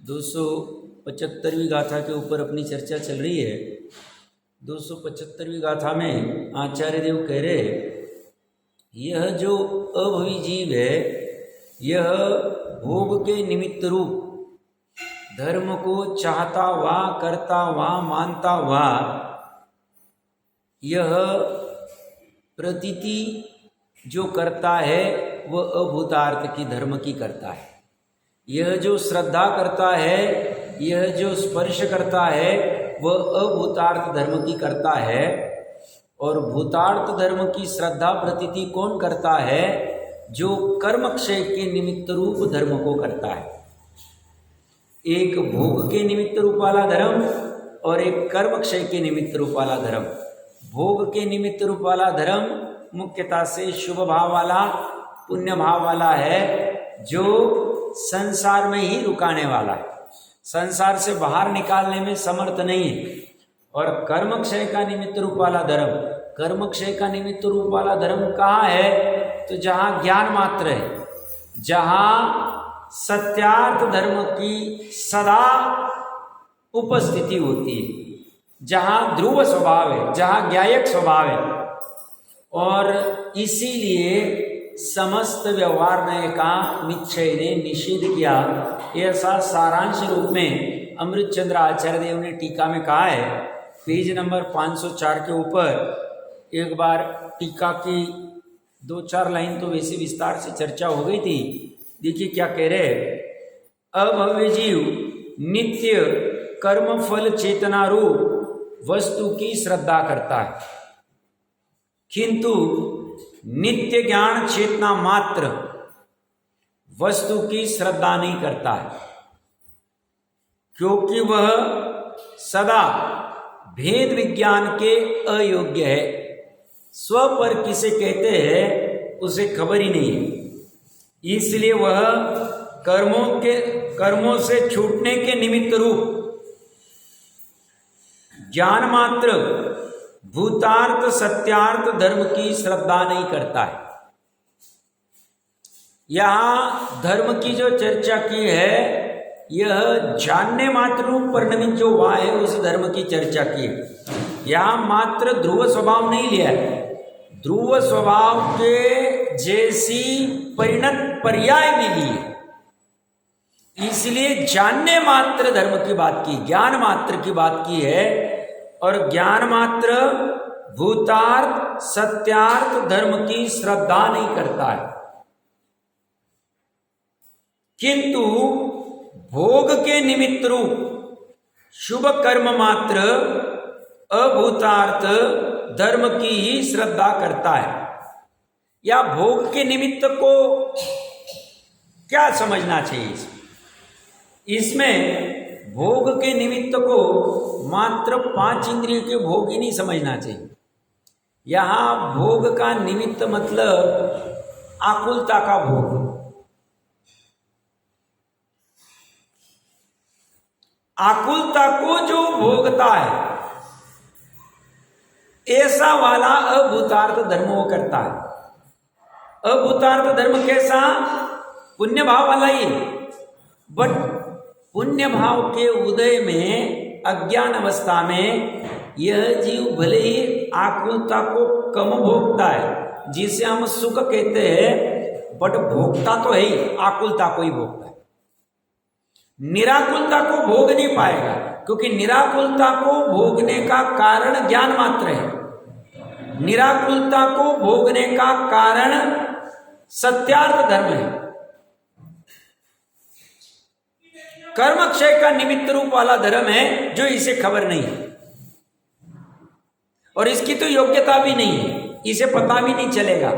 275वीं गाथा के ऊपर अपनी चर्चा चल रही है। 275वीं गाथा में आचार्य देव कह रहे, यह जो अभवी जीव है, यह भोग के निमित्त रूप धर्म को चाहता हुआ, करता हुआ, मानता हुआ, यह प्रतीति जो करता है वह अभूतार्थ की धर्म की करता है। यह जो श्रद्धा करता है, यह जो स्पर्श करता है, वह अभूतार्थ धर्म की करता है। और भूतार्थ धर्म की श्रद्धा प्रतीति कौन करता है? जो कर्म क्षय के निमित्त रूप धर्म को करता है। एक भोग के निमित्त रूप वाला धर्म और एक कर्म क्षय के निमित्त रूप वाला धर्म। भोग के निमित्त रूप वाला धर्म मुख्यतः से शुभ भाव वाला, पुण्य भाव वाला है, जो संसार में ही रुकाने वाला है, संसार से बाहर निकालने में समर्थ नहीं है। और कर्म क्षय का निमित्त रूप वाला धर्म, कर्म क्षय का निमित्त रूप वाला धर्म कहाँ है? तो जहाँ ज्ञान मात्र है, जहाँ सत्यार्थ धर्म की सदा उपस्थिति होती है, जहाँ ध्रुव स्वभाव है, जहाँ ज्ञायक स्वभाव है। और इसीलिए समस्त व्यवहार नय का निश्चय ने निषेध किया। ऐसा सारांश रूप में अमृतचंद्र आचार्य देव ने टीका में कहा है, पेज नंबर 504 के ऊपर। एक बार टीका की 2-4 लाइन तो वैसे विस्तार से चर्चा हो गई थी। देखिए क्या कह रहे हैं, अभव्य जीव नित्य कर्म फल चेतना रूप वस्तु की श्रद्धा करता है, किंतु नित्य ज्ञान चेतना मात्र वस्तु की श्रद्धा नहीं करता है, क्योंकि वह सदा भेद विज्ञान के अयोग्य है। स्व पर किसे कहते हैं उसे खबर ही नहीं है, इसलिए वह कर्मों से छूटने के निमित्त रूप ज्ञान मात्र भूतार्थ सत्यार्थ धर्म की श्रद्धा नहीं करता है। यहां धर्म की जो चर्चा की है, यह जानने मात्र रूप परिणमित जो हुआ है उस धर्म की चर्चा की है। यहां मात्र ध्रुव स्वभाव नहीं लिया है, ध्रुव स्वभाव के जैसी परिणत पर्याय भी ली है। इसलिए जानने मात्र धर्म की बात की, ज्ञान मात्र की बात की है। और ज्ञान मात्र भूतार्थ सत्यार्थ धर्म की श्रद्धा नहीं करता है, किंतु भोग के निमित्त रूप शुभ कर्म मात्र अभूतार्थ धर्म की ही श्रद्धा करता है। या भोग के निमित्त को क्या समझना चाहिए? इसमें भोग के निमित्त को मात्र 5 इंद्रियों के भोग ही नहीं समझना चाहिए। यहां भोग का निमित्त मतलब आकुलता का भोग, आकुलता को जो भोगता है ऐसा वाला अभूतार्थ धर्म वो करता है। अभूतार्थ धर्म कैसा? पुण्य भाव वाला ही, बट पुण्य भाव के उदय में अज्ञान अवस्था में यह जीव भले ही आकुलता को कम भोगता है, जिसे हम सुख कहते हैं, बट भोगता तो है ही, आकुलता को ही भोगता है। निराकुलता को भोग नहीं पाएगा, क्योंकि निराकुलता को भोगने का कारण ज्ञान मात्र है। निराकुलता को भोगने का कारण सत्यार्थ धर्म है। कर्म क्षय का निमित्त रूप वाला धर्म है जो इसे खबर नहीं है, और इसकी तो योग्यता भी नहीं है, इसे पता भी नहीं चलेगा।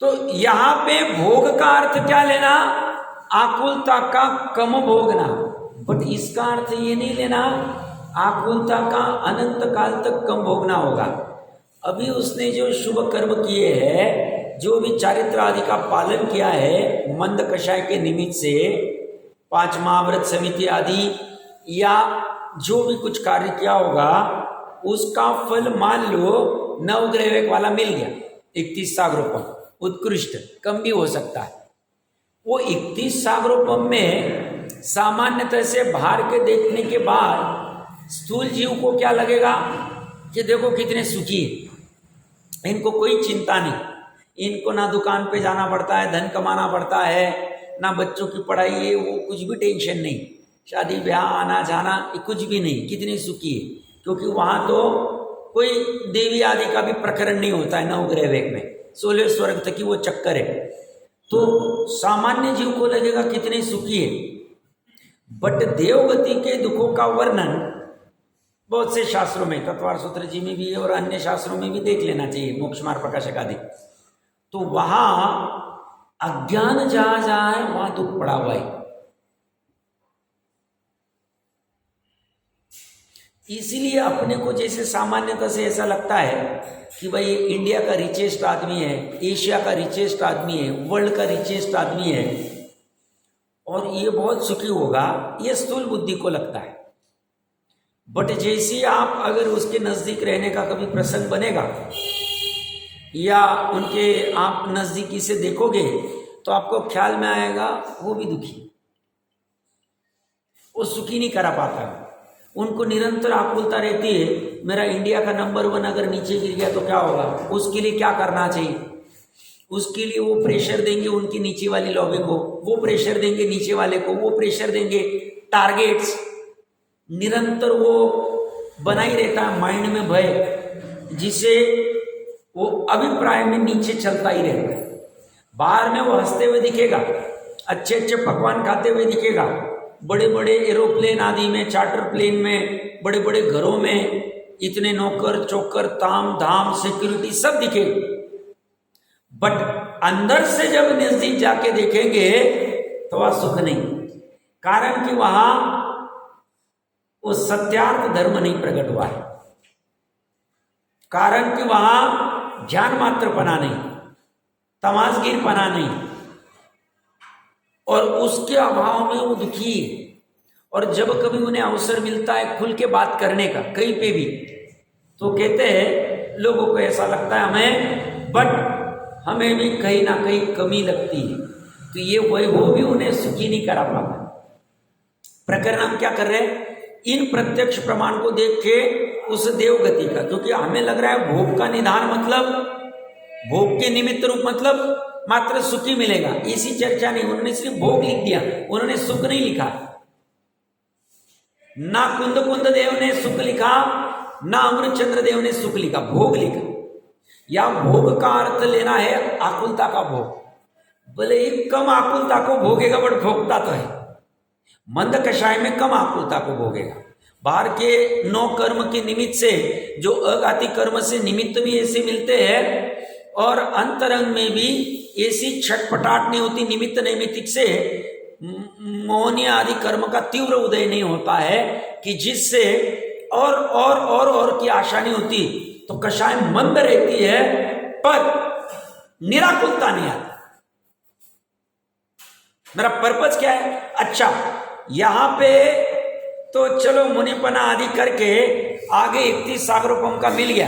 तो यहां पे भोग का अर्थ क्या लेना? आकुलता का कम भोगना, बट इसका अर्थ ये नहीं लेना आकुलता का अनंत काल तक कम भोगना होगा। अभी उसने जो शुभ कर्म किए हैं, जो भी चारित्र आदि का पालन किया है मंद कषाय के निमित्त से, 5 महाव्रत समिति आदि, या जो भी कुछ कार्य किया होगा, उसका फल मान लो 9 ग्रह वाला मिल गया, 31 सागरोपम, उत्कृष्ट, कम भी हो सकता है, वो 31 सागरोपम में सामान्यतः से बाहर के देखने के बाद स्थूल जीव को क्या लगेगा कि देखो कितने सुखी है, इनको कोई चिंता नहीं, इनको ना दुकान पे जाना पड़ता है, धन कमाना पड़ता है, ना बच्चों की पढ़ाई है, वो कुछ भी टेंशन नहीं, शादी ब्याह आना जाना ये कुछ भी नहीं, कितनी सुखी है, क्योंकि वहाँ तो कोई देवी आदि का भी प्रकरण नहीं होता है नवग्रह वेग में, 16 स्वर्ग तक की वो चक्कर है। तो सामान्य जीव को लगेगा कितनी सुखी है। बट देवगति के दुखों का वर्णन बहुत से शास्त्रों में, तत्वार सूत्र जी में भी है और अन्य शास्त्रों में भी देख लेना चाहिए, मोक्ष मार्ग प्रकाशक आदि। तो वहां अज्ञान जहां जहां है वहां दुख पड़ा हुआ है। इसीलिए अपने को जैसे सामान्यतः से ऐसा लगता है कि भाई इंडिया का रिचेस्ट आदमी है, एशिया का रिचेस्ट आदमी है, वर्ल्ड का रिचेस्ट आदमी है और ये बहुत सुखी होगा, ये स्थूल बुद्धि को लगता है। बट जैसे आप अगर उसके नजदीक रहने का कभी प्रसंग बनेगा या उनके आप नजदीकी से देखोगे तो आपको ख्याल में आएगा वो भी दुखी, वो सुखी नहीं करा पाता, उनको निरंतर आकुलता रहती है मेरा इंडिया का नंबर 1 अगर नीचे गिर गया तो क्या होगा, उसके लिए क्या करना चाहिए, उसके लिए वो प्रेशर देंगे उनकी नीचे वाली लॉबी को, वो प्रेशर देंगे नीचे वाले को, वो प्रेशर देंगे, टारगेट्स निरंतर वो बना ही रहता है माइंड में भय, जिसे वो अभिप्राय में नीचे चलता ही रहता है। बाहर में वो हंसते हुए दिखेगा, अच्छे अच्छे पकवान खाते हुए दिखेगा, बड़े बड़े एरोप्लेन आदि में, चार्टर प्लेन में, बड़े बड़े घरों में इतने नौकर चौकर ताम धाम सिक्योरिटी सब दिखेगा। बट अंदर से जब नजदीक जाके देखेंगे तो वह सुख नहीं, कारण कि वहां वो सत्यार्थ धर्म नहीं प्रकट हुआ है, कारण कि वहां ज्ञान मात्र पना नहीं, तमाशगीर पना नहीं, और उसके अभाव में वो दुखी है। और जब कभी उन्हें अवसर मिलता है खुल के बात करने का कहीं पे भी, तो कहते हैं लोगों को ऐसा लगता है हमें, बट हमें भी कहीं ना कहीं कमी लगती है। तो ये वैभव भी उन्हें सुखी नहीं करा पाता। प्रकरण हम क्या कर रहे हैं, इन प्रत्यक्ष प्रमाण को देख के उस देवगति का, क्योंकि हमें लग रहा है भोग का निधान मतलब भोग के निमित्त रूप मतलब मात्र सुखी मिलेगा, इसी चर्चा नहीं, उन्होंने सिर्फ भोग लिख दिया, उन्होंने सुख नहीं लिखा। ना कुंद कुंद देव ने सुख लिखा, ना अमृतचंद्र देव ने सुख लिखा, भोग लिखा। या भोग का अर्थ लेना है आकुलता का भोग, भले ही कम आकुलता को भोगेगा बट भोगता तो है, मंद कषाय में कम आकुलता को भोगेगा। बाहर के 9 कर्म के निमित्त से जो अघाती कर्म से निमित्त भी ऐसे मिलते हैं और अंतरंग में भी ऐसी छटपटाट नहीं होती, निमित्त नैमित्तिक से मोहनीय आदि कर्म का तीव्र उदय नहीं होता है कि जिससे और की आशा नहीं होती, तो कषाय मंद रहती है पर निराकुलता नहीं आती। मेरा पर्पज क्या है, अच्छा यहां पे तो चलो मुनिपना आदि करके आगे 31 सागरोपम का मिल गया,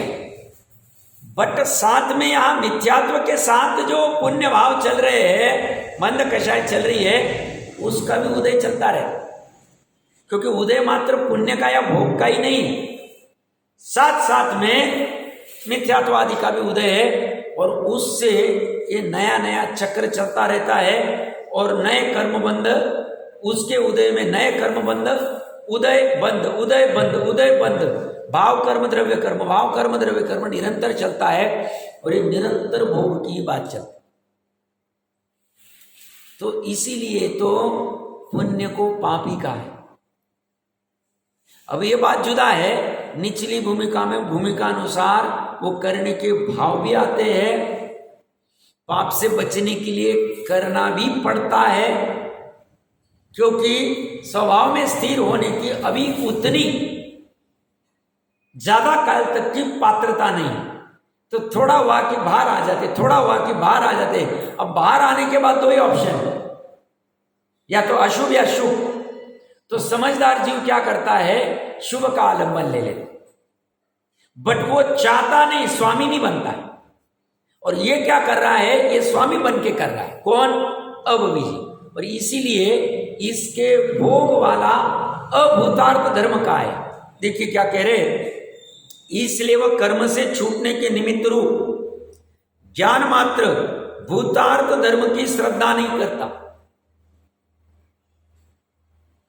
बट साथ में यहां मिथ्यात्व के साथ जो पुण्य भाव चल रहे हैं, मंद कषाय चल रही है, उसका भी उदय चलता रहे, क्योंकि उदय मात्र पुण्य का या भोग का ही नहीं, साथ साथ में मिथ्यात्वादि का भी उदय है, और उससे ये नया नया चक्र चलता रहता है और नए कर्मबंध, उसके उदय में नए कर्मबंध, उदय बंध, उदय बंध, उदय बंध, भाव कर्म द्रव्य कर्म, भाव कर्म द्रव्य कर्म निरंतर चलता है और ये निरंतर भोग की बात चलती। तो इसीलिए तो पुण्य को पापी का है। अब ये बात जुदा है, निचली भूमिका में भूमिका अनुसार वो करने के भाव भी आते हैं, पाप से बचने के लिए करना भी पड़ता है, क्योंकि स्वभाव में स्थिर होने की अभी उतनी ज्यादा काल तक की पात्रता नहीं, तो थोड़ा हुआ कि बाहर आ जाते, थोड़ा हुआ कि बाहर आ जाते। अब बाहर आने के बाद 2 ही ऑप्शन है, या तो अशुभ या शुभ। तो समझदार जीव क्या करता है, शुभ का आलंबन ले लेता, बट वो चाहता नहीं, स्वामी नहीं बनता है। और ये क्या कर रहा है, ये स्वामी बन के कर रहा है। कौन, अभविजी, और इसीलिए इसके भोग वाला अभूतार्थ धर्म का है। देखिए क्या कह रहे हैं, इसलिए वह कर्म से छूटने के निमित्त रूप ज्ञान मात्र भूतार्थ धर्म की श्रद्धा नहीं करता।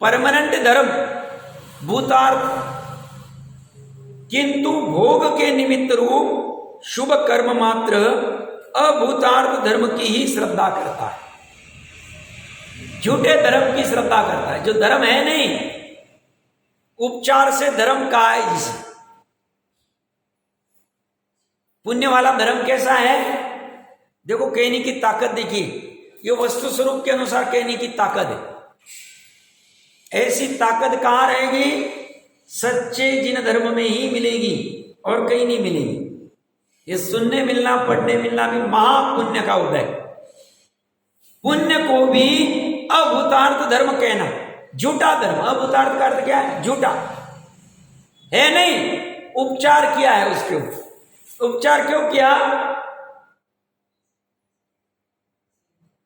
परमानेंट धर्म भूतार्थ, किंतु भोग के निमित्त रूप शुभ कर्म मात्र अभूतार्थ धर्म की ही श्रद्धा करता है, झूठे धर्म की श्रद्धा करता है, जो धर्म है नहीं, उपचार से धर्म का है। जिसे पुण्य वाला धर्म कैसा है, देखो कहने की ताकत देखिए, ये वस्तु स्वरूप के अनुसार कहने की ताकत है। ऐसी ताकत कहां रहेगी, सच्चे जिन धर्म में ही मिलेगी और कहीं नहीं मिलेगी। ये सुनने मिलना, पढ़ने मिलना भी महापुण्य का उदय। पुण्य को भी अभूतार्थ धर्म कहना, झूठा धर्म। अभूतार्थ का अर्थ क्या है, झूठा है नहीं, उपचार किया है उसके ऊपर। उपचार क्यों किया,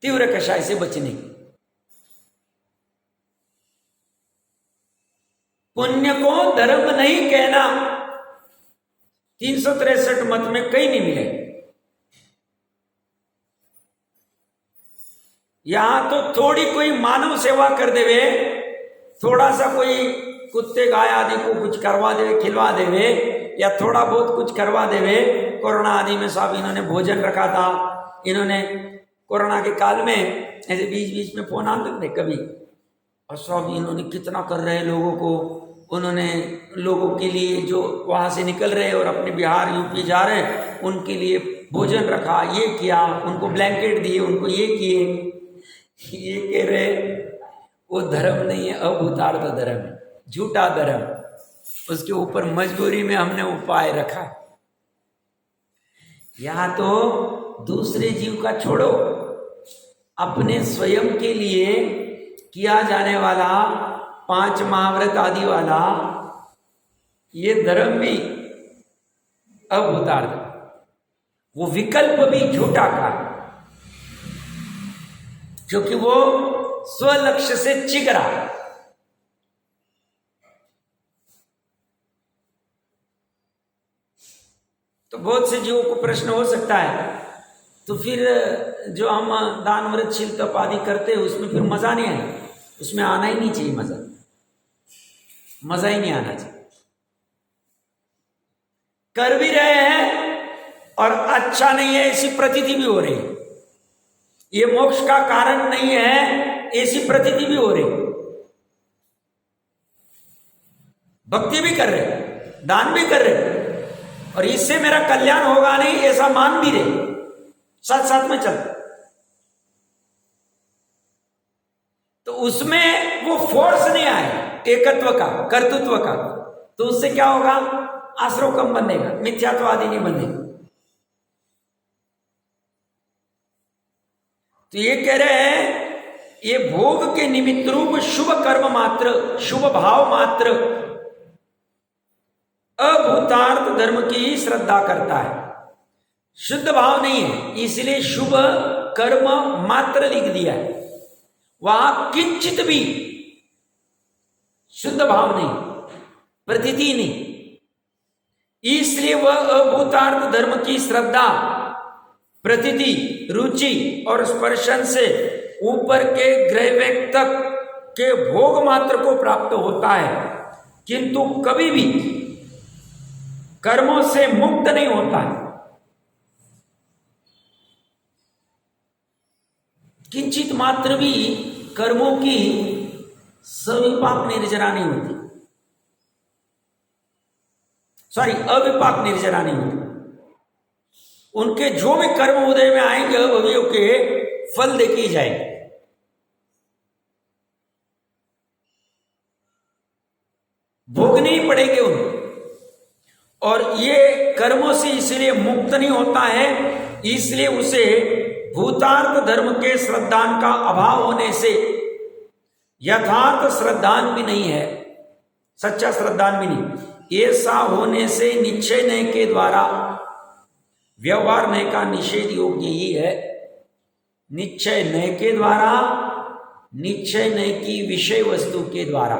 तीव्र कषाय से बचने की। पुण्य को धर्म नहीं कहना 363 मत में कहीं नहीं मिले। यहां तो थोड़ी कोई मानव सेवा कर देवे, थोड़ा सा कोई कुत्ते गाय आदि को कुछ करवा देवे, खिलवा देवे, या थोड़ा बहुत कुछ करवा देवे। कोरोना आदि में सब इन्होंने भोजन रखा था, इन्होंने कोरोना के काल में ऐसे बीच बीच में फोन आते थे कभी, और सब इन्होंने कितना कर रहे हैं लोगों को। उन्होंने लोगों के लिए जो वहाँ से निकल रहे और अपने बिहार यूपी जा रहे हैं उनके लिए भोजन रखा, ये किया, उनको ब्लैंकेट दिए, उनको ये किए। ये कह रहे वो धर्म नहीं है, अभूतार्थ धर्म है, झूठा धर्म। उसके ऊपर मजबूरी में हमने उपाय रखा। यहां तो दूसरे जीव का छोड़ो, अपने स्वयं के लिए किया जाने वाला 5 महाव्रत आदि वाला ये धर्म भी अभूतार्थ, वो विकल्प भी झूठा का, क्योंकि वो स्वलक्ष्य से चिगरा। तो बहुत से जीवों को प्रश्न हो सकता है, तो फिर जो हम दान व्रत शील तप आदि करते हैं उसमें फिर मजा नहीं आए, उसमें आना ही नहीं चाहिए, मजा ही नहीं आना चाहिए। कर भी रहे हैं और अच्छा नहीं है ऐसी प्रतीति भी हो रही है, ये मोक्ष का कारण नहीं है ऐसी प्रतीति भी हो रही। भक्ति भी कर रहे, दान भी कर रहे, और इससे मेरा कल्याण होगा नहीं ऐसा मान भी रहे, साथ साथ में चल। तो उसमें वो फोर्स नहीं आए एकत्व का, कर्तृत्व का, तो उससे क्या होगा, आश्रव कम बनेगा, मिथ्यात्ववादी नहीं बनेगा। तो ये कह रहे हैं, ये भोग के निमित्त रूप शुभ कर्म मात्र, शुभ भाव मात्र अभूतार्थ धर्म की ही श्रद्धा करता है, शुद्ध भाव नहीं है, इसलिए शुभ कर्म मात्र लिख दिया है। वहां किंचित भी शुद्ध भाव नहीं, प्रतीति नहीं, इसलिए वह अभूतार्थ धर्म की श्रद्धा, प्रतीति, रुचि और स्पर्शन से ऊपर के ग्रह तक के भोग मात्र को प्राप्त होता है, किंतु कभी भी कर्मों से मुक्त नहीं होता है। किंचित मात्र भी कर्मों की सविपाक निर्जरा नहीं होती, अविपाक निर्जरा नहीं होती। उनके जो भी कर्म उदय में आएंगे अवयव के फल देखे जाएंगे। भोगने ही पड़ेंगे उनको, और ये कर्मों से इसलिए मुक्त नहीं होता है, इसलिए उसे भूतार्थ धर्म के श्रद्धान का अभाव होने से यथार्थ श्रद्धान भी नहीं है, सच्चा श्रद्धान भी नहीं। ऐसा होने से निश्चय नय के द्वारा व्यवहार नय का निषेध योग्य ही है। निश्चय नय के द्वारा, निश्चय नय की विषय वस्तु के द्वारा।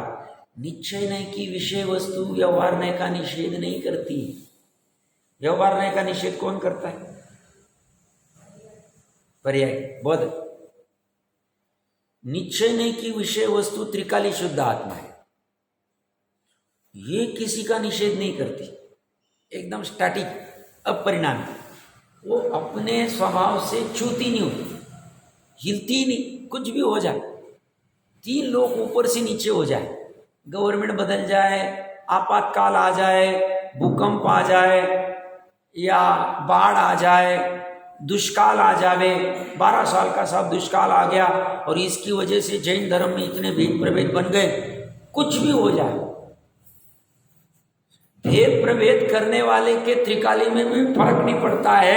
निश्चय नय की विषय वस्तु व्यवहार नय का निषेध नहीं करती। व्यवहार नय का निषेध कौन करता है? पर्याय बोध। निश्चय नय की विषय वस्तु त्रिकाली शुद्ध आत्मा है, ये किसी का निषेध नहीं करती, एकदम स्टैटिक अपरिणामी, वो अपने स्वभाव से छूती नहीं होती, हिलती नहीं, कुछ भी हो जाए, 3 लोग ऊपर से नीचे हो जाए, गवर्नमेंट बदल जाए, आपातकाल आ जाए, भूकंप आ जाए या बाढ़ आ जाए, दुष्काल आ जावे, 12 साल का सब दुष्काल आ गया और इसकी वजह से जैन धर्म में इतने भेद प्रभेद बन गए, कुछ भी हो जाए, भेद प्रभेद करने वाले के त्रिकाली में भी फर्क नहीं पड़ता है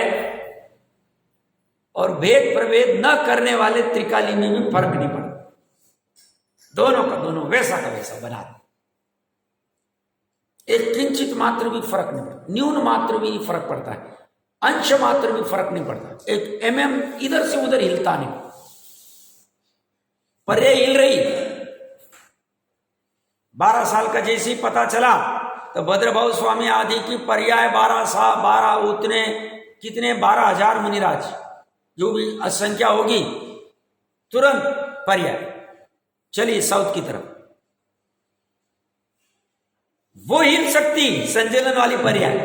और भेद प्रभेद न करने वाले त्रिकाली में भी फर्क नहीं पड़ता, दोनों का दोनों वैसा का वैसा बना दे। एक किंचित मात्र भी फर्क नहीं पड़ता, न्यून मात्र भी फर्क पड़ता है, अंश मात्र भी फर्क नहीं पड़ता, एक इधर से उधर हिलता नहीं। पर्याय हिल रही, 12 साल का जैसे ही पता चला तो भद्रभाव स्वामी आदि की पर्याय 12 उतने कितने 12,000 मुनिराज जो भी असंख्या होगी, तुरंत पर्याय चलिए साउथ की तरफ। वो हिल सकती संचलन वाली पर्याय,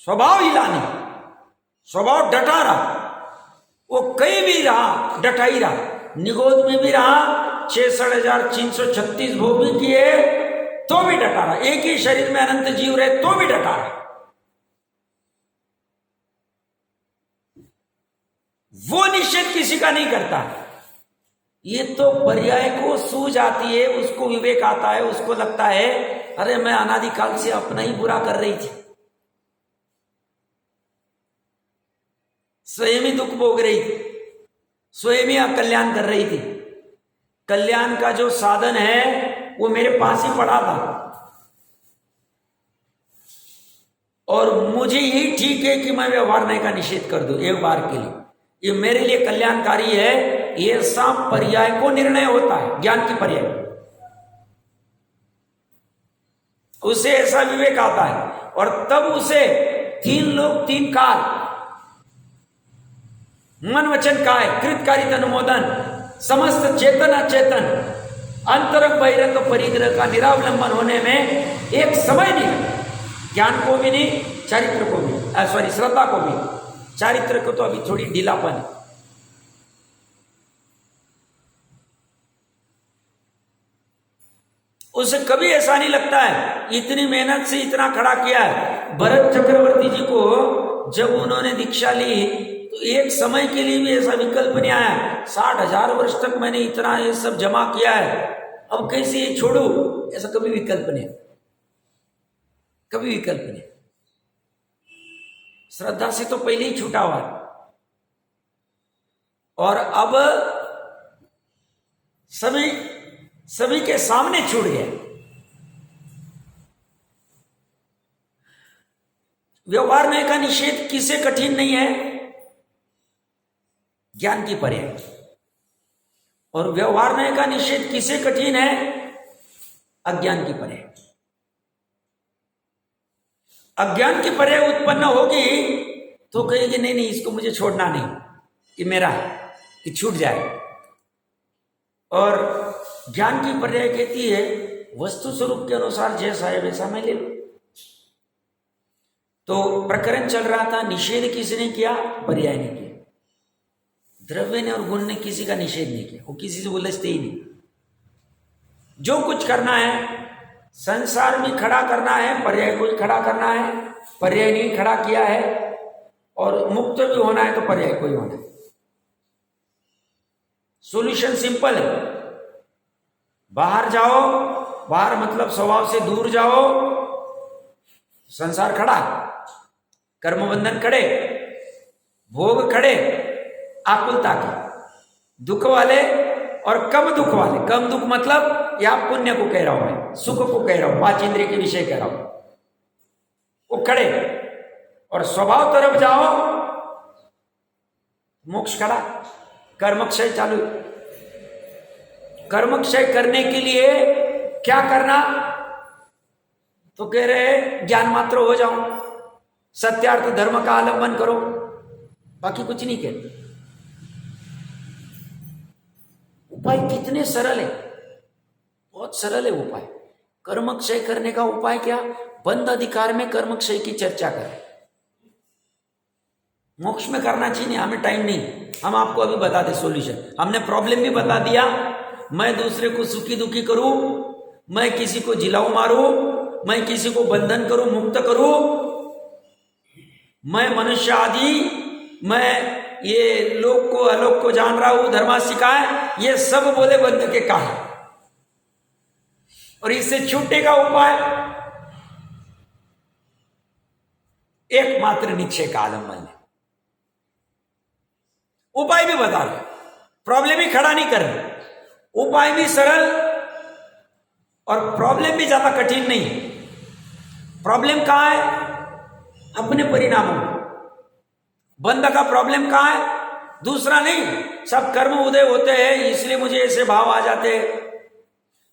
स्वभाव हिलानी, स्वभाव डटा रहा, वो कहीं भी रहा डटा ही रहा, निगोद में भी रहा, 66,336 भोग भी किए तो भी डटा रहा, एक ही शरीर में अनंत जीव रहे तो भी डटा रहा। वो निषेध किसी का नहीं करता। ये तो पर्याय को सूझ आती है, उसको विवेक आता है, उसको लगता है अरे मैं अनादिकाल से अपना ही बुरा कर रही थी, स्वयं ही दुख भोग रही थी, स्वयं ही अकल्याण कर रही थी, कल्याण का जो साधन है वो मेरे पास ही पड़ा था और मुझे ही ठीक है कि मैं व्यवहार नहीं का निषेध कर दूं एक बार के लिए, ये मेरे लिए कल्याणकारी है। ये सब पर्याय को निर्णय होता है, ज्ञान की पर्याय, उसे ऐसा विवेक आता है और तब उसे 3 लोक 3 काल, मन वचन काय, कृतकारित अनुमोदन, समस्त चेतन अचेतन, अंतरंग बहिरंग परिग्रह का निरावलंबन होने में एक समय नहीं लगता, ज्ञान को भी नहीं, चारित्र को भी, सॉरी श्रद्धा को भी, चारित्र को तो अभी थोड़ी ढीलापन है। उसे कभी ऐसा नहीं लगता है इतनी मेहनत से इतना खड़ा किया है। भरत चक्रवर्ती जी को जब उन्होंने दीक्षा ली तो एक समय के लिए भी ऐसा विकल्प नहीं आया, 60,000 वर्ष तक मैंने इतना ये सब जमा किया है, अब कैसे ये छोड़ू, ऐसा कभी विकल्प नहीं, कभी विकल्प नहीं। श्रद्धा से तो पहले ही छूटा हुआ और अब सभी के सामने छूट गया। व्यवहार में का निषेध किसे कठिन नहीं है? ज्ञान की पर्याय। और व्यवहार में का निषेध किसे कठिन है? अज्ञान की पर्याय। अज्ञान की पर्याय उत्पन्न होगी तो कहेगी नहीं नहीं इसको मुझे छोड़ना नहीं, ये मेरा है, ये छूट जाए। और ज्ञान की पर्याय कहती है वस्तु स्वरूप के अनुसार जैसा है वैसा मैं ले लूं। तो प्रकरण चल रहा था, निषेध किसने किया? पर्याय ने किया। द्रव्य ने और गुण ने किसी का निषेध नहीं किया, वो किसी से उलझते ही नहीं। जो कुछ करना है संसार में खड़ा करना है, पर्याय को खड़ा करना है, पर्याय ने खड़ा किया है। और मुक्त भी होना है तो पर्याय को ही होना है। सॉल्यूशन सिंपल है, बाहर जाओ, बाहर मतलब स्वभाव से दूर जाओ, संसार खड़ा, कर्म बंधन खड़े, भोग खड़े, आकुलता के, दुख वाले और कम दुख वाले। कम दुख मतलब या पुण्य को कह रहा हूं मैं, सुख को कह रहा हूं, 5 इंद्रिय के विषय कह रहा हूं, वो खड़े। और स्वभाव तरफ जाओ मोक्ष खड़ा, कर्मक्षय चालू। कर्मक्षय करने के लिए क्या करना? तो कह रहे ज्ञान मात्र हो जाओ, सत्यार्थ धर्म का आलंबन करो, बाकी कुछ नहीं कहते। उपाय कितने सरल है, बहुत सरल है उपाय। कर्मक्षय करने का उपाय क्या? बंद अधिकार में कर्मक्षय की चर्चा करें। मोक्ष में करना चाहिए नहीं, हमें टाइम नहीं, हम आपको अभी बता दें सॉल्यूशन। हमने प्रॉब्लम भी बता दिया। मैं दूसरे को सुखी दुखी करूं, मैं किसी को जिलाऊ मारूं, मैं किसी को बंधन करूं, मुक्त करूं, मैं मनुष्य आदि, मैं ये लोक को अलोक को जान रहा हूं, धर्मा सिखाए, ये सब बोले बंध के कहा। और इससे छूटने का उपाय एकमात्र निश्चय का आलंबन है। उपाय भी बता रहे, प्रॉब्लम भी खड़ा नहीं कर रहे, उपाय भी सरल और प्रॉब्लम भी ज्यादा कठिन नहीं। प्रॉब्लम कहां है? अपने परिणामों में। बंध का प्रॉब्लम कहां है? दूसरा नहीं, सब कर्म उदय होते हैं इसलिए मुझे ऐसे भाव आ जाते हैं,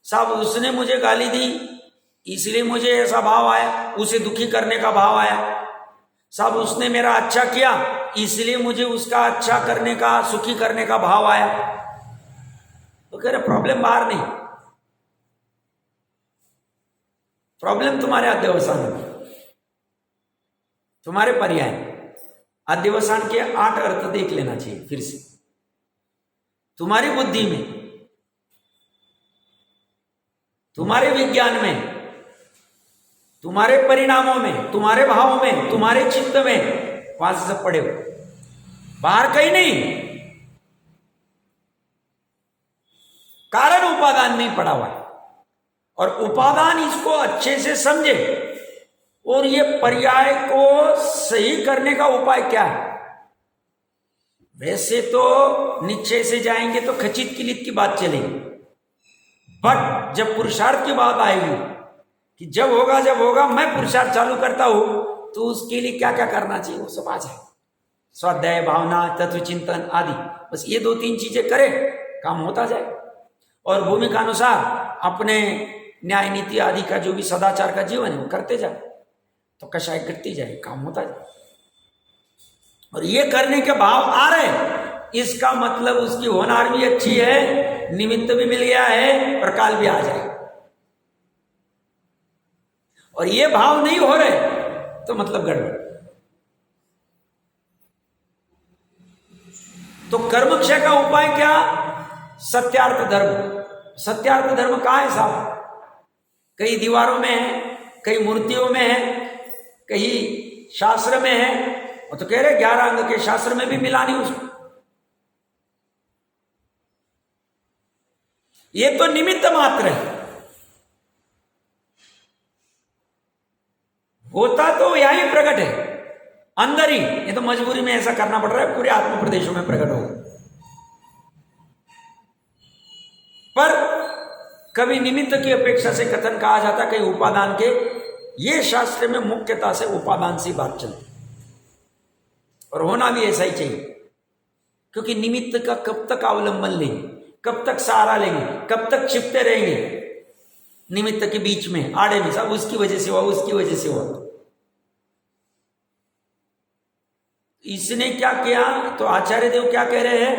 साहब उसने मुझे गाली दी इसलिए मुझे ऐसा भाव आया, उसे दुखी करने का भाव आया, साहब उसने मेरा अच्छा किया इसलिए मुझे उसका अच्छा करने का, सुखी करने का भाव आया। तो कह रहे प्रॉब्लम बाहर नहीं, प्रॉब्लम तुम्हारे अध्यवसान में, तुम्हारे पर्याय। अध्यवसान के 8 अर्थ देख लेना चाहिए फिर से। तुम्हारी बुद्धि में, तुम्हारे विज्ञान में, तुम्हारे परिणामों में, तुम्हारे भावों में, तुम्हारे चित्त में, वहां से सब पड़े हो, बाहर कहीं नहीं। कारण उपादान में पड़ा हुआ है और उपादान इसको अच्छे से समझे और ये पर्याय को सही करने का उपाय क्या है। वैसे तो निश्चय से जाएंगे तो खचित किलित की बात चलेगी, बट जब पुरुषार्थ की बात आएगी कि जब होगा मैं पुरुषार्थ चालू करता हूं, तो उसके लिए क्या क्या करना चाहिए वो सब आ जाए। स्वाध्याय, भावना, तत्व चिंतन आदि, बस ये 2-3 चीजें करें, काम होता जाए। और भूमिका अनुसार अपने न्याय नीति आदि का जो भी सदाचार का जीवन है वो करते जाए, तो कषाय करती जाए, काम होता जाए। और ये करने के भाव आ रहे, इसका मतलब उसकी होनार भी अच्छी है, निमित्त भी मिल गया है और काल भी आ जाए। और ये भाव नहीं हो रहे तो मतलब गड़बड़। तो कर्मक्षय का उपाय क्या? सत्यार्थ धर्म। सत्यार्थ धर्म कहां है साहब? कई दीवारों में है, कई मूर्तियों में है, कई शास्त्र में है। और तो कह रहे 11 अंग के शास्त्र में भी मिला नहीं उसको। ये तो निमित्त मात्र है, होता तो यही प्रकट है अंदर ही। ये तो मजबूरी में ऐसा करना पड़ रहा है, पूरे आत्म प्रदेशों में प्रकट होगा। पर कभी निमित्त की अपेक्षा से कथन कहा जाता, कहीं उपादान के। ये शास्त्र में मुख्यता से उपादान से बात चलती और होना भी ऐसा ही चाहिए, क्योंकि निमित्त का कब तक अवलंबन लेंगे, कब तक सहारा लेंगे, कब तक छिपते रहेंगे निमित्त के बीच में, आड़े में, सब उसकी वजह से हुआ, उसकी वजह से हुआ। इसने क्या किया? तो आचार्य देव क्या कह रहे हैं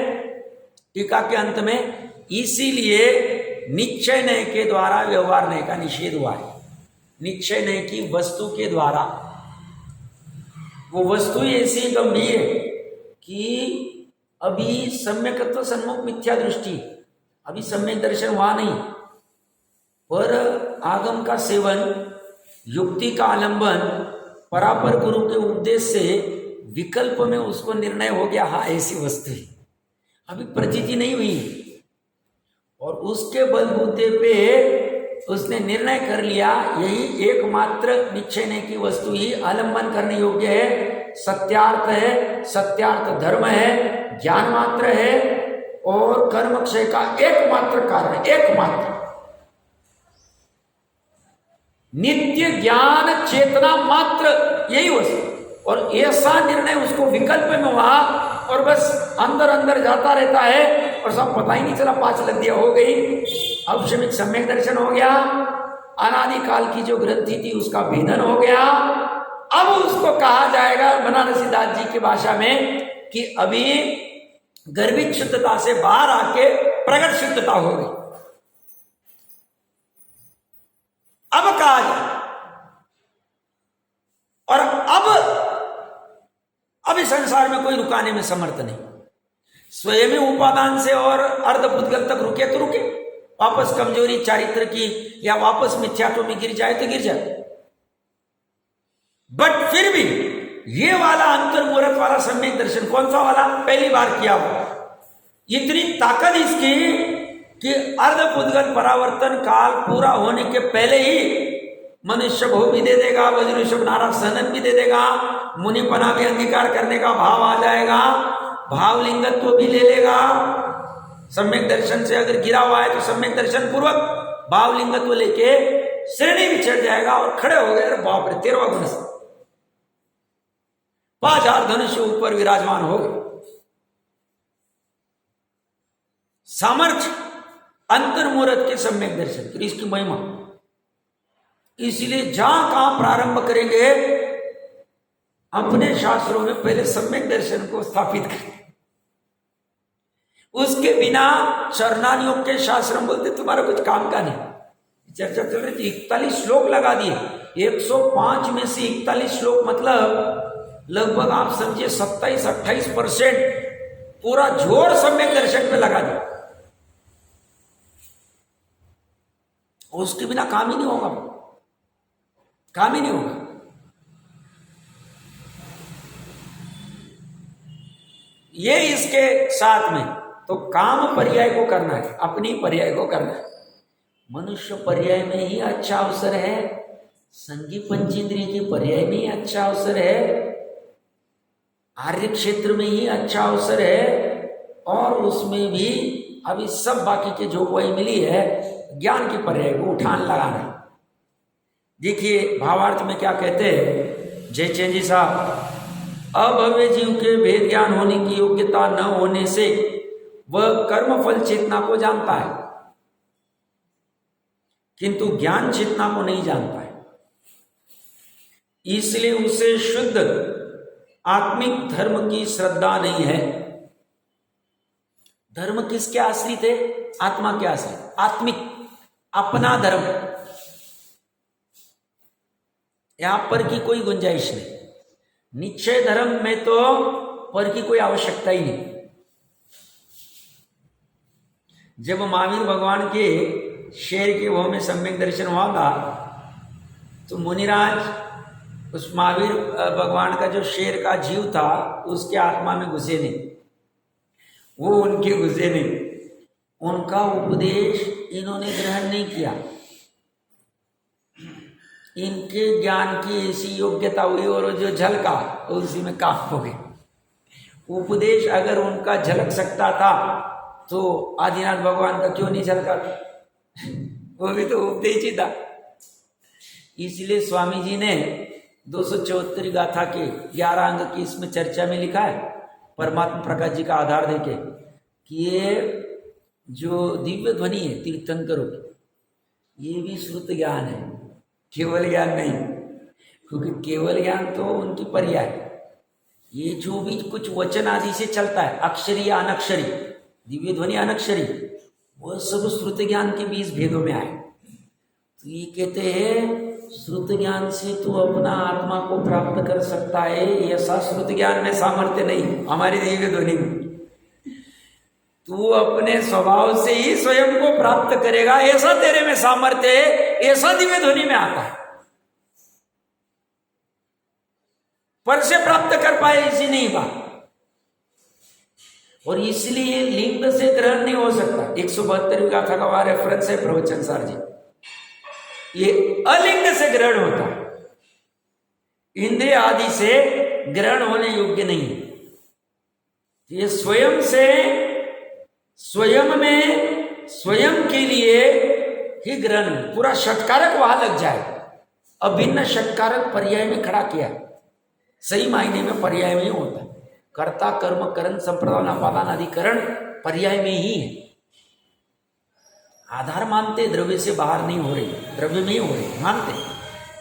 टीका के अंत में? इसीलिए निश्चय नय के द्वारा व्यवहार नय का निषेध हुआ है। निश्चय नय की वस्तु के द्वारा, वो वस्तु ऐसी गंभीर है कि अभी सम्यकत्व सन्मुख मिथ्या दृष्टि, अभी सम्यक दर्शन हुआ नहीं, पर आगम का सेवन, युक्ति का आलंबन, परापर गुरु के उपदेश से विकल्प में उसको निर्णय हो गया, हाँ ऐसी वस्तु है, अभी प्रतीति नहीं हुई। और उसके बलबूते पे उसने निर्णय कर लिया, यही एकमात्र निश्चय नहीं की वस्तु ही आलंबन करने योग्य है, सत्यार्थ है, सत्यार्थ धर्म है, ज्ञान मात्र है और कर्मक्षय का एकमात्र कारण, एकमात्र नित्य ज्ञान चेतना मात्र, यही वस्तु। और ऐसा निर्णय उसको विकल्प में हुआ और बस अंदर अंदर जाता रहता है और सब पता ही नहीं चला, 5 लद्दियां हो गई। अब सम्यक दर्शन हो गया, अनादिकाल की जो ग्रंथि थी उसका भेदन हो गया। अब उसको कहा जाएगा बनारसी दास जी की भाषा में कि अभी गर्भित शुद्धता से बाहर आके प्रकट शुद्धता हो गई। अब कहा जाए और अब इस संसार में कोई रुकाने में समर्थ नहीं। स्वयं ही उपादान से और अर्धपुद्गल तक रुके तो रुके, वापस कमजोरी चारित्र की या वापस मिथ्यात्व में गिर जाए तो गिर जाए। बट फिर भी ये वाला अंतर्मुहूर्त वाला सम्यक दर्शन कौन सा वाला, पहली बार किया हुआ, इतनी ताकत इसकी कि अर्धपुद्गल परावर्तन काल पूरा होने के पहले ही मनुष्य भोग भी दे देगा, वज्रऋषभ नारद सहनन भी दे देगा, मुनिपना भी अंगीकार करने का भाव आ जाएगा, भावलिंगत्व भी ले लेगा। सम्यक दर्शन से अगर गिरा हुआ है तो सम्यक दर्शन पूर्वक भावलिंगत्व लेके श्रेणी भी चढ़ जाएगा और खड़े हो गए। अरे बाप रे, 13वां गुण 5000 धनुष ऊपर विराजमान हो गए। सामर्थ्य अंतर्मुहूर्त के सम्यक दर्शन, फिर इसकी महिमा। इसलिए जहां कहां प्रारंभ करेंगे अपने शास्त्रों में पहले सम्यक दर्शन को स्थापित करें। उसके बिना शरणानियों के शास्त्र बोलते तुम्हारा कुछ काम का नहीं। चर्चा चल रही थी, 41 श्लोक लगा दिए, 105 में से 41 श्लोक, मतलब लगभग आप समझिए 27-28% पूरा जोर सम्यक दर्शन पे लगा दिया। उसके बिना काम ही नहीं होगा, काम ही नहीं होगा। ये इसके साथ में तो काम पर्याय को करना है, अपनी पर्याय को करना है। मनुष्य पर्याय में ही अच्छा अवसर है, संगी पंचेंद्रिय के पर्याय में ही अच्छा अवसर है, आर्य क्षेत्र में ही अच्छा अवसर है, और उसमें भी अभी सब बाकी के जो वही मिली है ज्ञान के पर्याय को उठान लगाना। देखिए भावार्थ में क्या कहते हैं जयचंद जी साहब, अभव्य जीव के भेद ज्ञान होने की योग्यता न होने से वह कर्म फल चेतना को जानता है, किंतु ज्ञान चेतना को नहीं जानता है। इसलिए उसे शुद्ध आत्मिक धर्म की श्रद्धा नहीं है। धर्म किसके आश्रित है? आत्मा के आश्रित, आत्मिक, अपना धर्म। यहां पर की कोई गुंजाइश नहीं। निश्चय धर्म में तो पर की कोई आवश्यकता ही नहीं। जब महावीर भगवान के शेर के वो में सम्यक दर्शन हुआ था तो मुनिराज उस महावीर भगवान का जो शेर का जीव था उसके आत्मा में घुसे नहीं, वो उनके घुसे नहीं। उनका उपदेश इन्होंने ग्रहण नहीं किया। इनके ज्ञान की ऐसी योग्यता हुई और जो झलका उसी में काम हो गए। उपदेश अगर उनका झलक सकता था तो आदिनाथ भगवान का क्यों नहीं झलका? वो भी तो उपदेश ही था। इसलिए स्वामी जी ने 274 गाथा के 11 अंग की इसमें चर्चा में लिखा है, परमात्मा प्रकाश जी का आधार देके, कि ये जो दिव्य ध्वनि है तीर्थंकरों की, ये भी श्रुत ज्ञान है, केवल ज्ञान नहीं। क्योंकि केवल ज्ञान तो उनकी पर्याय, ये जो भी कुछ वचन आदि से चलता है, अक्षरी या अनक्षरी, दिव्य ध्वनि अनक्षरी, वह सब श्रुत ज्ञान के बीच भेदों में आए। तो ये कहते हैं श्रुत ज्ञान से तू अपना आत्मा को प्राप्त कर सकता है, ऐसा श्रुत ज्ञान में सामर्थ्य नहीं हमारी दिव्य ध्वनि में। तू अपने स्वभाव से ही स्वयं को प्राप्त करेगा, ऐसा तेरे में सामर्थ्य है, ऐसा दिव्य ध्वनि में आता है। पर से प्राप्त कर पाए इसी नहीं बात। और इसलिए लिंग से ग्रहण नहीं हो सकता। 172 गाथा का वहां रेफरेंस है प्रवचन सार जी। ये अलिंग से ग्रहण होता है, इंद्रिय आदि से ग्रहण होने योग्य नहीं है। ये स्वयं से, स्वयं में, स्वयं के लिए ही ग्रहण, पूरा षटकारक वहां लग जाए। अभिन्न षटकारक पर्याय में खड़ा किया। सही मायने में पर्याय में ही होता है। कर्ता कर्म करण संप्रदान अपादान अधिकरण पर्याय में ही है। आधार मानते, द्रव्य से बाहर नहीं हो रही, द्रव्य में ही हो रही, मानते।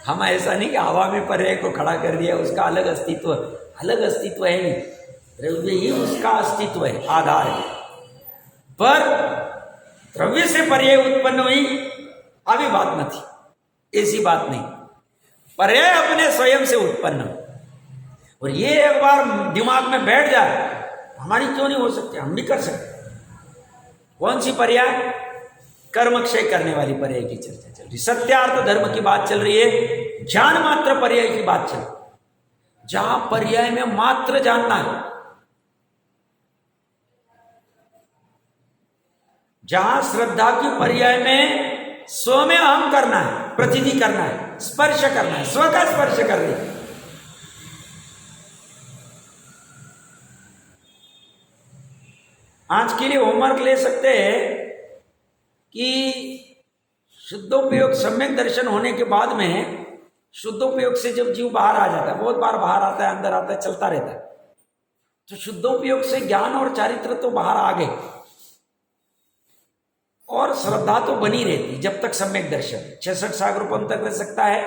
हम ऐसा नहीं कि हवा में पर्याय को खड़ा कर दिया, उसका अलग अस्तित्व है नहीं, द्रव्य ही उसका अस्तित्व है, आधार है। पर द्रव्य से पर्याय उत्पन्न हुई अभी बात न थी, ऐसी बात नहीं। पर्याय अपने स्वयं से उत्पन्न, और ये एक बार दिमाग में बैठ जाए, हमारी क्यों नहीं हो सकती, हम भी कर सकते। कौन सी पर्याय? कर्म क्षय करने वाली पर्याय की चर्चा चल रही, सत्यार्थ धर्म की बात चल रही है, ज्ञान मात्र पर्याय की बात चल रही। जहां पर्याय में मात्र जानना है, जहां श्रद्धा की पर्याय में स्व में अहम करना है, प्रतीति करना है, स्पर्श करना है, स्व का स्पर्श कर रही। आज के लिए होमवर्क ले सकते हैं कि शुद्धोपयोग सम्यक दर्शन होने के बाद में शुद्धोपयोग से जब जीव बाहर आ जाता है, बहुत बार बाहर आता है, अंदर आता है, चलता रहता है, तो शुद्धोपयोग से ज्ञान और चारित्र तो बाहर आ गए, और श्रद्धा तो बनी रहती जब तक सम्यक दर्शन। 66 सागरोपम तक रह सकता है,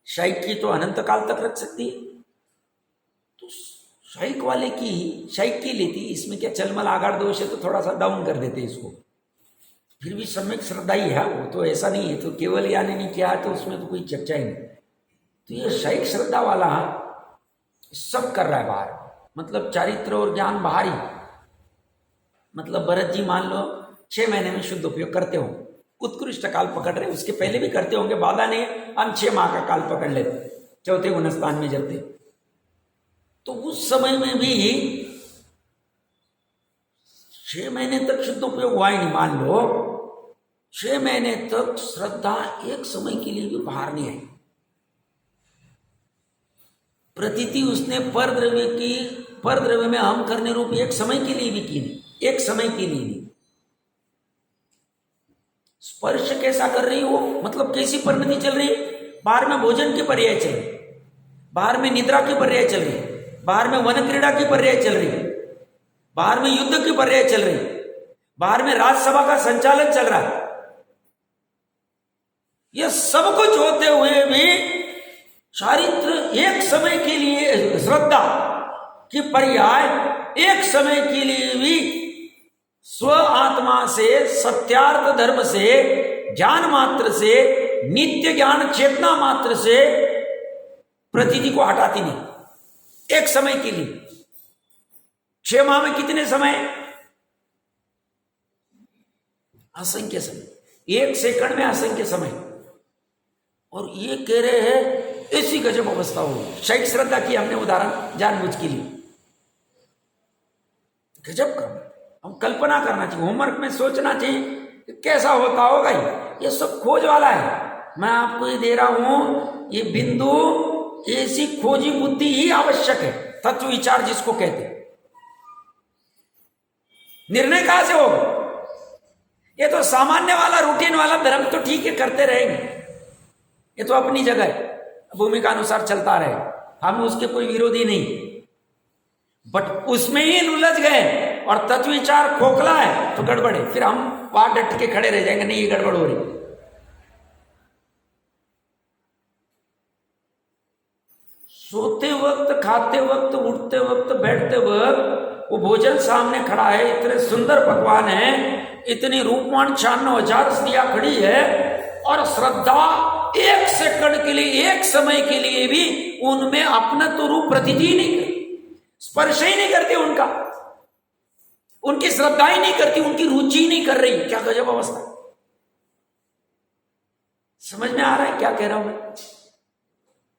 शाइक की तो अनंत काल तक रख सकती है। तो शाइक वाले की शाइक की लेती, इसमें क्या चलमल आगाड़ दोष है तो थोड़ा सा डाउन कर देते इसको, फिर भी सम्यक श्रद्धा ही है वो, तो ऐसा नहीं है तो केवल यानी नहीं किया है तो उसमें तो कोई चर्चा ही नहीं। तो ये शाइक श्रद्धा वाला सब कर रहा है बाहर, मतलब चारित्र और ज्ञान बाहर ही। मतलब भरत जी मान लो 6 महीने में शुद्ध उपयोग करते हो, उत्कृष्ट काल पकड़ रहे, उसके पहले भी करते होंगे, बाधा नहीं, हम 6 माह का काल पकड़ लेते, चौथे गुणस्थान में जब थे, तो उस समय में भी 6 महीने तक शुद्ध उपयोग हुआ ही नहीं। मान लो 6 महीने तक श्रद्धा एक समय के लिए भी बाहर नहीं आई, प्रतीति उसने पर द्रव्य में अहम करने रूप एक समय के लिए भी की नहीं, एक समय के लिए नहीं। स्पर्श कैसा कर रही हो, मतलब कैसी परिणति चल रही, बाहर में भोजन की पर्याय चल रही, बाहर में निद्रा की पर्याय चल रही, बाहर में वन क्रीड़ा की पर्याय चल रही, बाहर में युद्ध की पर्याय चल रही, बाहर में राज्यसभा का संचालन चल रहा है। यह सब कुछ होते हुए भी चारित्र एक समय के लिए, श्रद्धा की पर्याय एक समय के लिए भी स्व आत्मा से, सत्यार्थ धर्म से, ज्ञान मात्र से, नित्य ज्ञान चेतना मात्र से प्रतीति को हटाती नहीं, एक समय के लिए। 6 माह में कितने समय? असंख्य समय, 1 सेकंड में असंख्य समय। और ये कह रहे हैं ऐसी गजब अवस्था हो, शायद श्रद्धा की हमने उदाहरण जानबूझ के लिए, गजब का हम कल्पना करना चाहिए, होमवर्क में सोचना चाहिए कि कैसा होता होगा। ये सब खोज वाला है, मैं आपको ये दे रहा हूं, ये बिंदु, ऐसी खोजी बुद्धि ही आवश्यक है, तत्व विचार जिसको कहते हैं। निर्णय कहां से होगा? ये तो सामान्य वाला, रूटीन वाला धर्म तो ठीक है, करते रहेंगे, ये तो अपनी जगह है, भूमिका अनुसार चलता रहे, हम उसके कोई विरोधी नहीं, बट उसमें ही उलझ गए और तत्व विचार खोखला है तो गड़बड़ है, फिर हम वहां डट के खड़े रह जाएंगे, नहीं ये गड़बड़ हो रही। सोते वक्त, खाते वक्त, उठते वक्त, बैठते वक्त वो भोजन सामने खड़ा है, इतने सुंदर पकवान है, इतनी रूपवान 96,000 स्त्रियां खड़ी है, और श्रद्धा 1 सेकंड के लिए, एक समय के लिए भी उनमें अपना तो रूप प्रतीति नहीं करती, स्पर्श ही नहीं करती, उनकी श्रद्धा ही नहीं करती, उनकी रुचि ही नहीं कर रही। क्या गजब अवस्था! समझ में आ रहा है क्या कह रहा हूं मैं?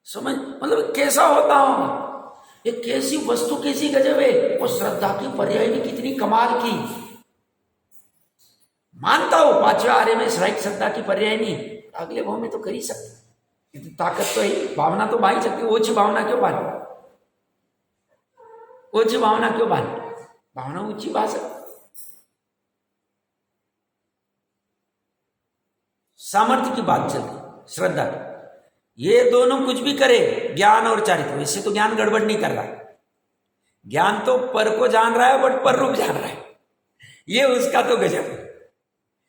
समझ, मतलब कैसा होता होगा, ये कैसी वस्तु, कैसी गजब है। वो श्रद्धा की पर्याय भी कितनी कमाल की। मानता हूं 5वें आर्य में श्रद्धा की पर्याय नहीं, अगले भाव में तो कर ही सकते, इतनी ताकत तो है, भावना तो बांध सकती। ओछी भावना क्यों बांधी? ओछी भावना क्यों बांधी? भावना ऊंची बात है। सामर्थ्य की बात चल रही, श्रद्धा की। ये दोनों कुछ भी करे, ज्ञान और चारित्र, इससे तो ज्ञान गड़बड़ नहीं कर रहा है। ज्ञान तो पर को जान रहा है बट पर रूप जान रहा है, ये उसका तो गजब है।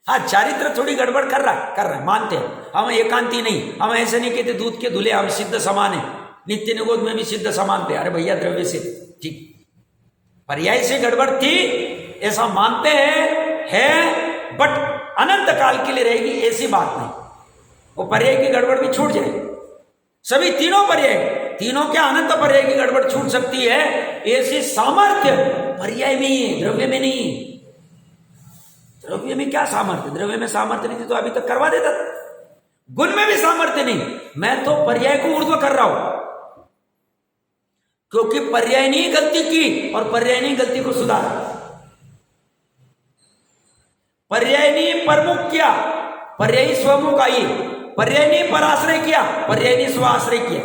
हाँ, चारित्र थोड़ी गड़बड़ कर रहा है, मानते हैं हम, एकांती नहीं, हम ऐसे नहीं कहते दूध के धुले हम सिद्ध समान है, नित्य निगोद में भी सिद्ध समान थे। अरे भैया द्रव्य से ठीक, पर्याय से गड़बड़ थी ऐसा मानते हैं है, बट अनंत काल के लिए रहेगी ऐसी बात नहीं। वो पर्याय की गड़बड़ भी छूट जाएगी, सभी तीनों पर्याय, तीनों क्या अनंत पर्याय की गड़बड़ छूट सकती है, ऐसी सामर्थ्य पर्याय में ही है, द्रव्य में नहीं है। द्रव्य में क्या सामर्थ्य, द्रव्य में सामर्थ्य नहीं थी तो अभी तक करवा देता था। गुण में भी सामर्थ्य नहीं, मैं तो पर्याय को ऊर्ध्व कर रहा हूं, क्योंकि पर्याय ने गलती की और पर्याय ने गलती को सुधारा। पर्याय ने परमुख किया, पर्यायी स्वमुख आई, पर्याय ने पराश्रय किया, पर्याय ने स्वाश्रय किया।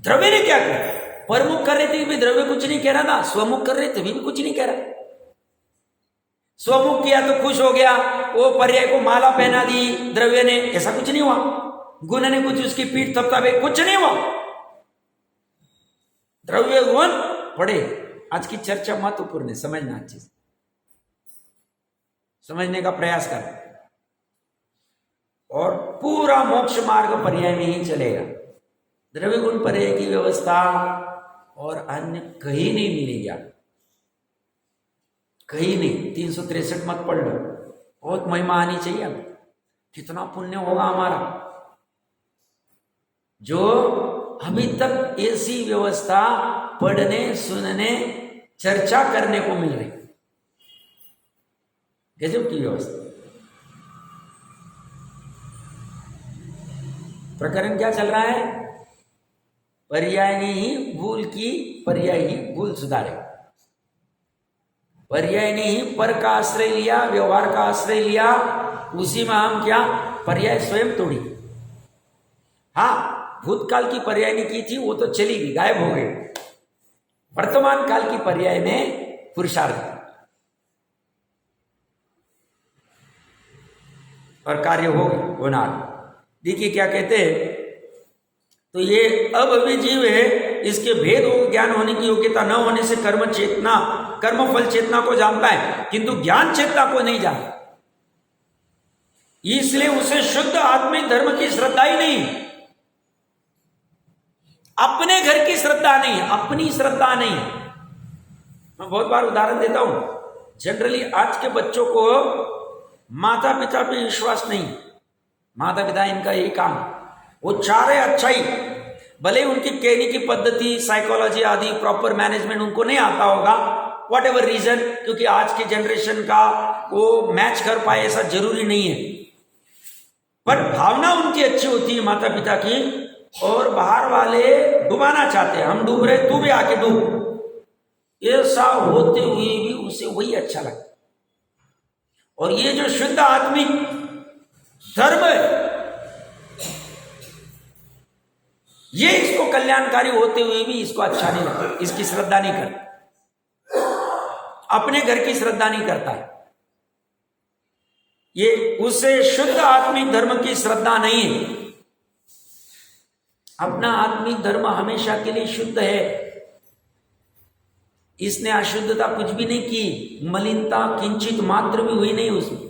द्रव्य ने क्या किया, परमुख कर रहे थे भी द्रव्य कुछ नहीं कह रहा था, स्वमुख कर रहे थे भी कुछ नहीं कह रहा। स्वमुख किया तो खुश हो गया, वो पर्याय को माला पहना दी द्रव्य ने, ऐसा कुछ नहीं हुआ। गुण ने कुछ उसकी पीठ थपथपे, कुछ नहीं हुआ। द्रव्य गुण पढ़े, आज की चर्चा महत्वपूर्ण है, समझना अच्छे से, समझने का प्रयास कर, और पूरा मोक्ष मार्ग पर्याय में ही चलेगा। द्रव्य गुण पर्याय की व्यवस्था और अन्य कहीं नहीं मिलेगी, कहीं नहीं। 363 मत पढ़ लो, बहुत महिमा आनी चाहिए हमें, कितना पुण्य होगा हमारा जो अभी तक ऐसी व्यवस्था पढ़ने सुनने चर्चा करने को मिल रही, गजब की व्यवस्था। प्रकरण क्या चल रहा है, पर्याय ने ही भूल की, पर्याय ही भूल सुधारे। पर्याय ने ही पर का आश्रय लिया, व्यवहार का आश्रय लिया, उसी में हम क्या पर्याय स्वयं तोड़ी। हाँ, भूतकाल की पर्याय ने की थी वो तो चली गई, गायब हो गई। वर्तमान काल की पर्याय में पुरुषार्थ और कार्य होना। देखिए क्या कहते हैं, तो ये अभव्य जीव है, इसके भेद और ज्ञान होने की योग्यता न होने से कर्म चेतना, कर्म फल चेतना को जानता है किंतु ज्ञान चेतना को नहीं जानता, इसलिए उसे शुद्ध आत्मिक धर्म की श्रद्धा ही नहीं, अपने घर की श्रद्धा नहीं, अपनी श्रद्धा नहीं। मैं बहुत बार उदाहरण देता हूं, जनरली आज के बच्चों को माता पिता पे विश्वास नहीं, माता पिता इनका यही काम, वो चाह रहे अच्छा ही, भले उनकी कहने की पद्धति साइकोलॉजी आदि प्रॉपर मैनेजमेंट उनको नहीं आता होगा, वॉट एवर रीजन, क्योंकि आज के जनरेशन का वो मैच कर पाए ऐसा जरूरी नहीं है, पर भावना उनकी अच्छी होती है माता पिता की, और बाहर वाले डुबाना चाहते हैं, हम डूब रहे तू भी आके डूब, ऐसा होते हुए भी उसे वही अच्छा लगता। और ये जो शुद्ध आत्मिक धर्म है, ये इसको कल्याणकारी होते हुए भी इसको अच्छा नहीं लगता, इसकी श्रद्धा नहीं करता, अपने घर की श्रद्धा नहीं करता है, ये उसे शुद्ध आत्मिक धर्म की श्रद्धा नहीं है। अपना आत्मिक धर्म हमेशा के लिए शुद्ध है, इसने अशुद्धता कुछ भी नहीं की, मलिनता किंचित मात्र भी हुई नहीं उसमें,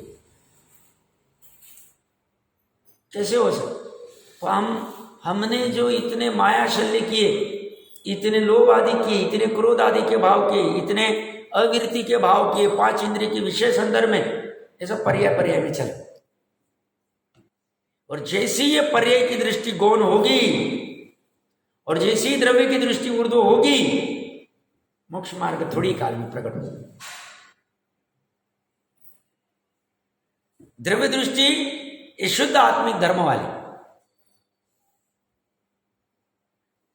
कैसे हो सकता। तो हमने जो इतने माया शल्य किए, इतने लोभ आदि किए, इतने क्रोध आदि के भाव किए, इतने अविरति के भाव किए, 5 इंद्रिय के विषय संदर्भ में, ऐसा पर्याय में चल, और जैसी ये पर्याय की दृष्टि गौण होगी और जैसी द्रव्य की दृष्टि ऊर्ध्व होगी, मोक्ष मार्ग थोड़ी काल में प्रकट हो। द्रव्य दृष्टि ये शुद्ध आत्मिक धर्म वाली,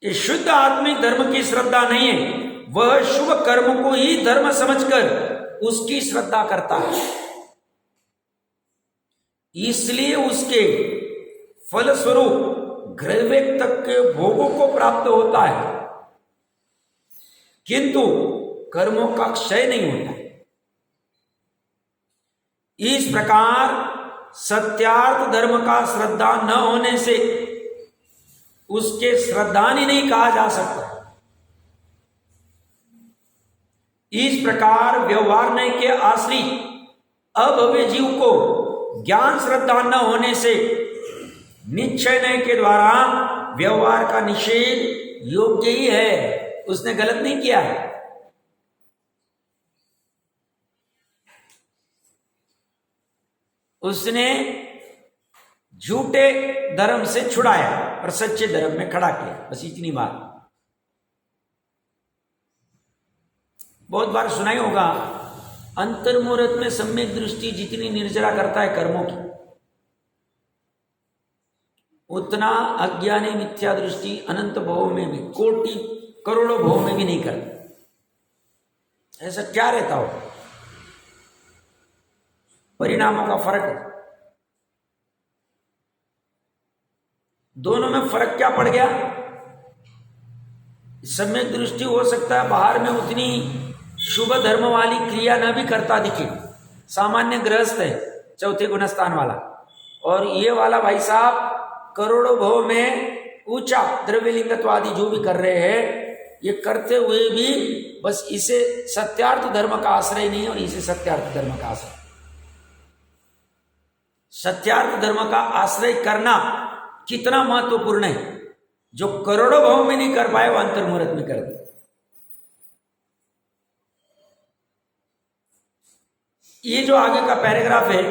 ये शुद्ध आत्मिक धर्म की श्रद्धा नहीं है, वह शुभ कर्म को ही धर्म समझकर उसकी श्रद्धा करता है, इसलिए उसके फलस्वरूप ग्रहवेग तक के भोगों को प्राप्त होता है, किंतु कर्मों का क्षय नहीं होता। इस प्रकार सत्यार्थ धर्म का श्रद्धा न होने से उसके श्रद्धानी नहीं कहा जा सकता। इस प्रकार व्यवहार नय के आश्रित अभव्य जीव को ज्ञान श्रद्धा न होने से निश्चय नय के द्वारा व्यवहार का निषेध योग्य ही है, उसने गलत नहीं किया है। उसने झूठे धर्म से छुड़ाया और सच्चे धर्म में खड़ा किया, बस इतनी बात। बहुत बार सुनाई होगा, अंतर्मुहूर्त में सम्यक दृष्टि जितनी निर्जरा करता है कर्मों की, उतना अज्ञानी मिथ्या दृष्टि अनंत भावों में भी, कोटि करोड़ों भावों में भी नहीं करता। ऐसा क्या रहता हो? परिणामों का फर्क है। दोनों में फर्क क्या पड़ गया? सम्यक दृष्टि हो सकता है बाहर में उतनी शुभ धर्म वाली क्रिया न भी करता दिखे, सामान्य गृहस्थ है चौथे गुणस्थान वाला, और ये वाला भाई साहब करोड़ों भाव में ऊंचा द्रव्यलिंगत्वादि जो भी कर रहे हैं, ये करते हुए भी बस इसे सत्यार्थ धर्म का आश्रय नहीं और इसे सत्यार्थ धर्म का आश्रय। सत्यार्थ धर्म का आश्रय करना कितना महत्वपूर्ण है, जो करोड़ों भाव में नहीं कर पाए वो अंतर्मुहूर्त में कर दे। ये जो आगे का पैराग्राफ है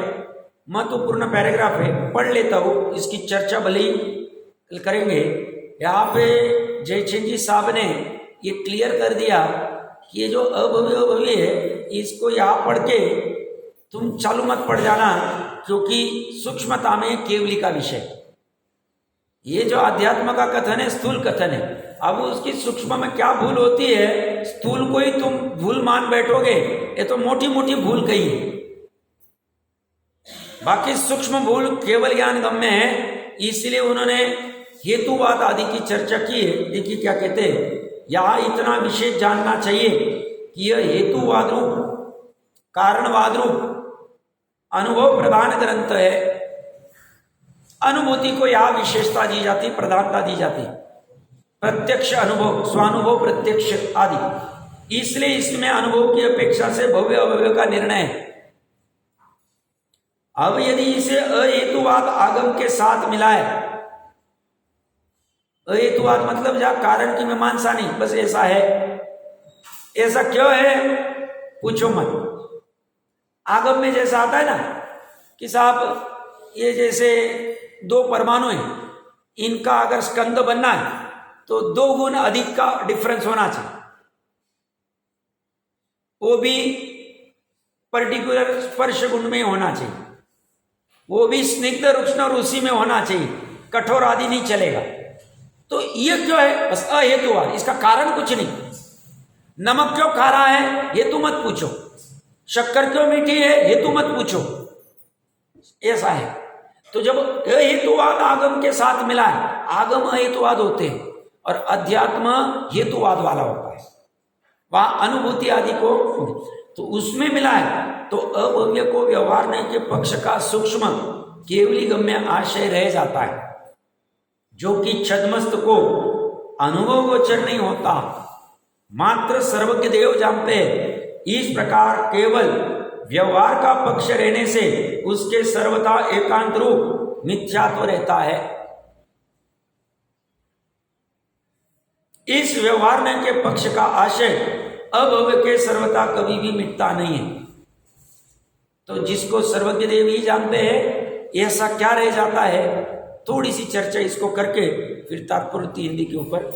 महत्वपूर्ण पैराग्राफ है, पढ़ लेता हूं, इसकी चर्चा भले ही करेंगे। यहाँ पे जयचंद जी साहब ने ये क्लियर कर दिया कि ये जो अभव्य है इसको यहाँ पढ़ के तुम चालू मत पढ़ जाना, क्योंकि सूक्ष्मता में केवली का विषय। ये जो अध्यात्म का कथन है स्थूल कथन है, अब उसकी सूक्ष्म में क्या भूल होती है, स्थूल को ही तुम भूल मान बैठोगे, ये तो मोटी मोटी भूल कही है। बाकी सूक्ष्म भूल केवल ज्ञान गम्य है, इसलिए उन्होंने हेतुवाद आदि की चर्चा की है। देखिए क्या कहते हैं, यहां इतना विशेष जानना चाहिए कि यह हेतुवाद रूप कारणवाद रूप अनुभव प्रधान ग्रंथ है। अनुभूति को यहां विशेषता दी जाती, प्रधानता दी जाती, प्रत्यक्ष अनुभव, स्वानुभव, प्रत्यक्ष आदि, इसलिए इसमें अनुभव की अपेक्षा से भव्य अभव्य का निर्णय है। अब यदि इसे अहेतुवाद आगम के साथ मिलाए, अहेतुवाद मतलब जहां कारण की मीमांसा नहीं, बस ऐसा है, ऐसा क्यों है पूछो मत। आगम में जैसा आता है ना कि साहब ये जैसे दो परमाणु हैं, इनका अगर स्कंद बनना है तो 2 गुण अधिक का डिफरेंस होना चाहिए, वो भी पर्टिकुलर स्पर्श गुण में होना चाहिए, वो भी स्निग्ध रुक्ष और उसी में होना चाहिए, कठोर आदि नहीं चलेगा। तो ये क्यों है? बस अहेतुवाद, इसका कारण कुछ नहीं। नमक क्यों खा रहा है हेतु मत पूछो, शक्कर क्यों मीठी है हेतु मत पूछो, ऐसा है। तो जब अहेतुवाद आगम के साथ मिला है, आगम अहेतुवाद होते हैं और अध्यात्म हेतुवाद वाला होता है, वहां अनुभूति आदि को तो उसमें मिला है, तो अभव्य को व्यवहार नहीं के पक्ष का सूक्ष्म केवली गम्य आशय रह जाता है, जो कि छद्मस्त को अनुभव गोचर नहीं होता, मात्र सर्वज्ञ देव जानते हैं। इस प्रकार केवल व्यवहार का पक्ष रहने से उसके सर्वथा एकांत रूप मिथ्यात्व रहता है। इस व्यवहार न के पक्ष का आशय अभव्य के सर्वथा कभी भी मिटता नहीं है। तो जिसको सर्वज्ञ देव ही जानते हैं, ऐसा क्या रह जाता है, थोड़ी सी चर्चा इसको करके फिर तात्पर्य हिंदी के ऊपर